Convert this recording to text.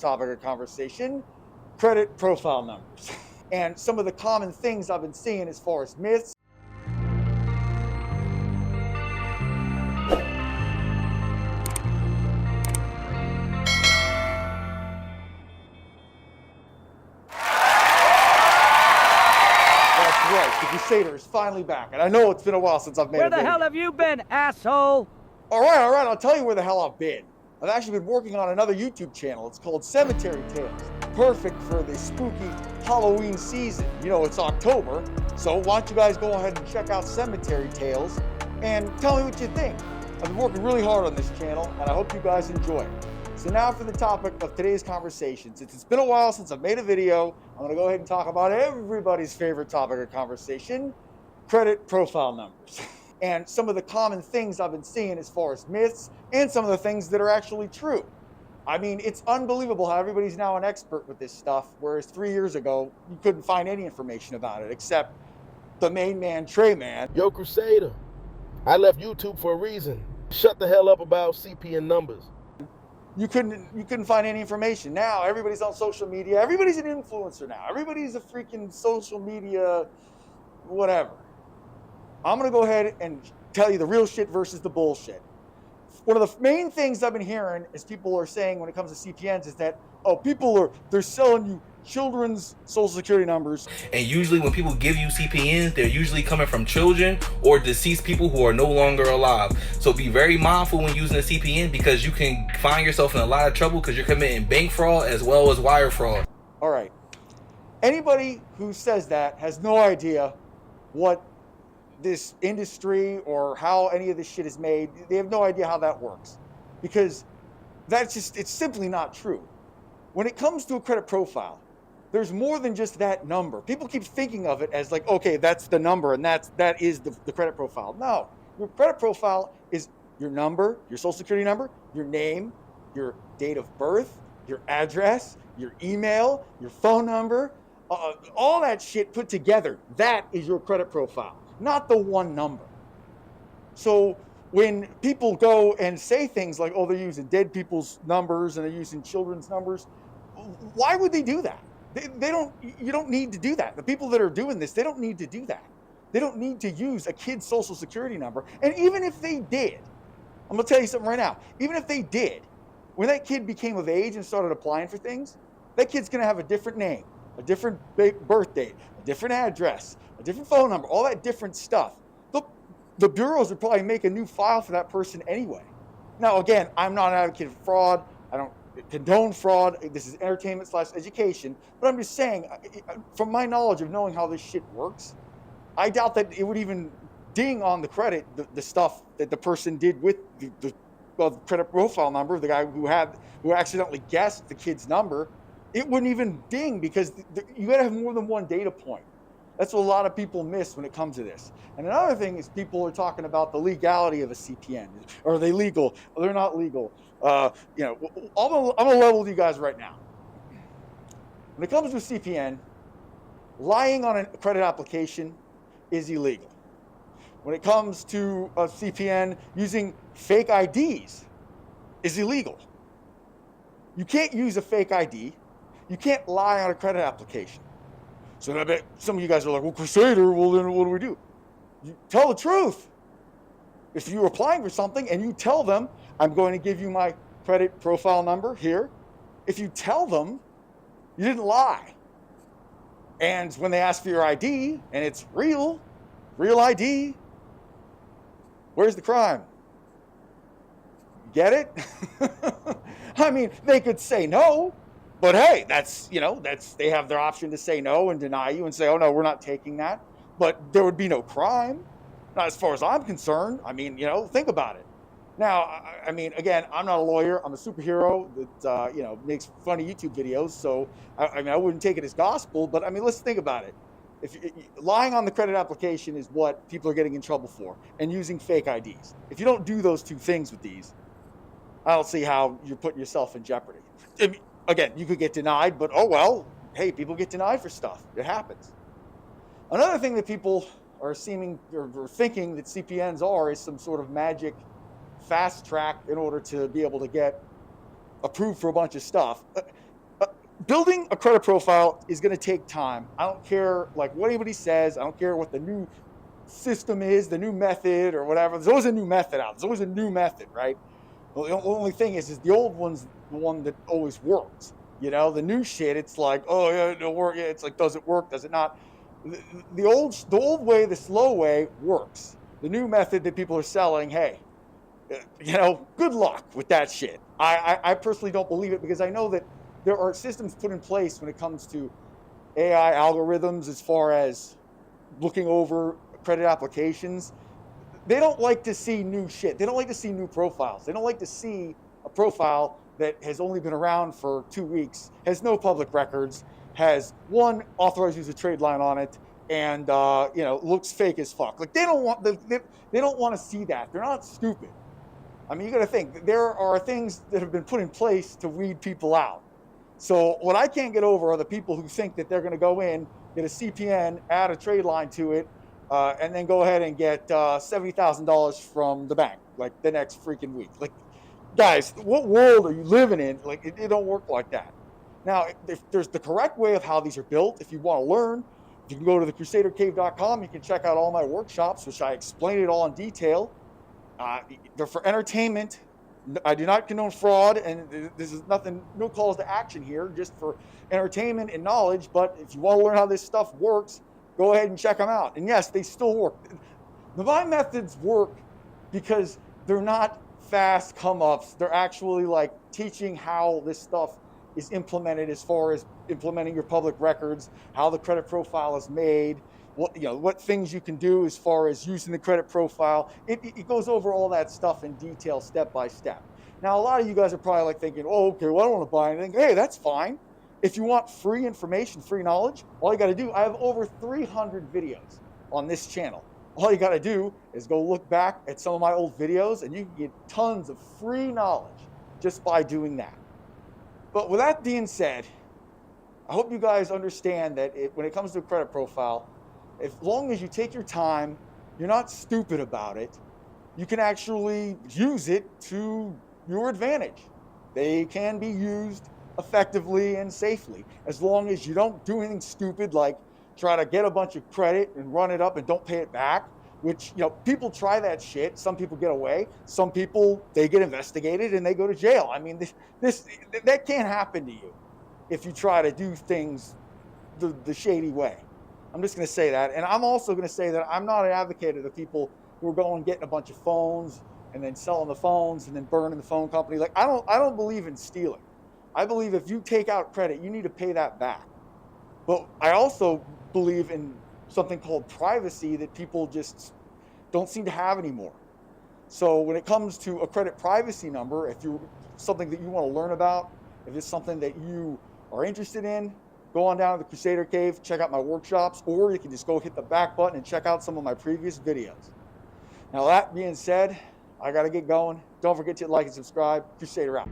Topic of conversation, credit profile numbers. And some of the common things I've been seeing as far as myths. That's right, the Crusader is finally back. And I know it's been a while since I've made a video. Where the hell have you been, asshole? All right, I'll tell you where the hell I've been. I've actually been working on another YouTube channel. It's called Cemetery Tales. Perfect for the spooky Halloween season. You know, it's October, so why don't you guys go ahead and check out Cemetery Tales and tell me what you think. I've been working really hard on this channel, and I hope you guys enjoy it. So now for the topic of today's conversation. Since it's been a while since I've made a video, I'm gonna go ahead and talk about everybody's favorite topic of conversation, credit profile numbers. And some of the common things I've been seeing as far as myths and some of the things that are actually true. I mean, it's unbelievable how everybody's now an expert with this stuff, whereas 3 years ago, you couldn't find any information about it except the main man, Trey Man. Yo, Crusader, I left YouTube for a reason. Shut the hell up about CPN numbers. You couldn't find any information. Now everybody's on social media. Everybody's an influencer now. Everybody's a freaking social media whatever. I'm going to go ahead and tell you the real shit versus the bullshit. One of the main things I've been hearing is people are saying when it comes to CPNs is that, oh, they're selling you children's social security numbers. And usually when people give you CPNs, they're usually coming from children or deceased people who are no longer alive. So be very mindful when using a CPN because you can find yourself in a lot of trouble because you're committing bank fraud as well as wire fraud. All right. Anybody who says that has no idea what this industry or how any of this shit is made. They have no idea how that works because it's simply not true. When it comes to a credit profile, there's more than just that number. People keep thinking of it as like, okay, that's the number and that is the credit profile. No, your credit profile is your number, your social security number, your name, your date of birth, your address, your email, your phone number, all that shit put together. That is your credit profile. Not the one number. So when people go and say things like, oh, they're using dead people's numbers and they're using children's numbers, why would they do that? You don't need to do that. The people that are doing this, they don't need to do that. They don't need to use a kid's social security number. And even if they did, I'm gonna tell you something right now, even if they did, when that kid became of age and started applying for things, that kid's gonna have a different name, a different birth date, a different address, a different phone number, all that different stuff. The bureaus would probably make a new file for that person anyway. Now, again, I'm not an advocate of fraud. I don't condone fraud. This is entertainment/education. But I'm just saying, from my knowledge of knowing how this shit works, I doubt that it would even ding on the credit, the stuff that the person did with the credit profile number, the guy who accidentally guessed the kid's number. It wouldn't even ding because you got to have more than one data point. That's what a lot of people miss when it comes to this. And another thing is people are talking about the legality of a CPN. Are they legal? They're not legal. I'm gonna level with you guys right now. When it comes to a CPN, lying on a credit application is illegal. When it comes to a CPN, using fake IDs is illegal. You can't use a fake ID. You can't lie on a credit application. So I bet some of you guys are like, well, Crusader, well, then what do we do? You tell the truth. If you're applying for something and you tell them, I'm going to give you my credit profile number here. If you tell them, you didn't lie. And when they ask for your ID and it's real ID, where's the crime? Get it? I mean, they could say no. But hey, they have their option to say no and deny you and say, oh no, we're not taking that. But there would be no crime, not as far as I'm concerned. I mean, think about it. Now, I mean, again, I'm not a lawyer. I'm a superhero that, makes funny YouTube videos. So, I wouldn't take it as gospel, but I mean, let's think about it. If lying on the credit application is what people are getting in trouble for and using fake IDs. If you don't do those two things with these, I don't see how you're putting yourself in jeopardy. I mean, again, you could get denied, but oh well, hey, people get denied for stuff. It happens. Another thing that people are thinking that CPNs are is some sort of magic fast track in order to be able to get approved for a bunch of stuff. building a credit profile is going to take time. I don't care like what anybody says. I don't care what the new system is, the new method or whatever. There's always a new method out. There's always a new method, right? Well, the only thing is the old one's the one that always works. You know, the new shit, it's like, oh yeah, it'll work. Yeah, it's like, does it work? Does it not? The old way, the slow way works. The new method that people are selling, hey, you know, good luck with that shit. I personally don't believe it because I know that there are systems put in place when it comes to AI algorithms as far as looking over credit applications. They don't like to see new shit. They don't like to see new profiles. They don't like to see a profile that has only been around for 2 weeks, has no public records, has one authorized user trade line on it, and you know, looks fake as fuck. Like they don't want to see that. They're not stupid. I mean, you got to think there are things that have been put in place to weed people out. So what I can't get over are the people who think that they're going to go in, get a CPN, add a trade line to it, and then go ahead and get $70,000 from the bank like the next freaking week. Like, guys, what world are you living in? Like, it don't work like that. Now, if there's the correct way of how these are built, if you want to learn, you can go to thecrusadercave.com. You can check out all my workshops, which I explain it all in detail. They're for entertainment. I do not condone fraud, and this is nothing, no calls to action here, just for entertainment and knowledge. But if you want to learn how this stuff works, go ahead and check them out. And yes, they still work. My methods work because they're not fast come-ups. They're actually like teaching how this stuff is implemented as far as implementing your public records, how the credit profile is made, what things you can do as far as using the credit profile. It goes over all that stuff in detail, step by step. Now, a lot of you guys are probably like thinking, oh, okay, well, I don't want to buy anything. Hey, that's fine. If you want free information, free knowledge, all you got to do, I have over 300 videos on this channel. All you got to do is go look back at some of my old videos and you can get tons of free knowledge just by doing that. But with that being said, I hope you guys understand that when it comes to a credit profile, as long as you take your time, you're not stupid about it, you can actually use it to your advantage. They can be used effectively and safely, as long as you don't do anything stupid like try to get a bunch of credit and run it up and don't pay it back, which, you know, people try that shit. Some people get away. Some people, they get investigated and they go to jail. I mean, that can't happen to you if you try to do things the shady way. I'm just going to say that. And I'm also going to say that I'm not an advocate of the people who are going and getting a bunch of phones and then selling the phones and then burning the phone company. Like, I don't believe in stealing. I believe if you take out credit, you need to pay that back. But I also believe in something called privacy that people just don't seem to have anymore. So when it comes to a credit privacy number, if you're something that you want to learn about, if it's something that you are interested in, go on down to the Crusader Cave, check out my workshops, or you can just go hit the back button and check out some of my previous videos. Now, that being said, I got to get going. Don't forget to like and subscribe. Crusader out.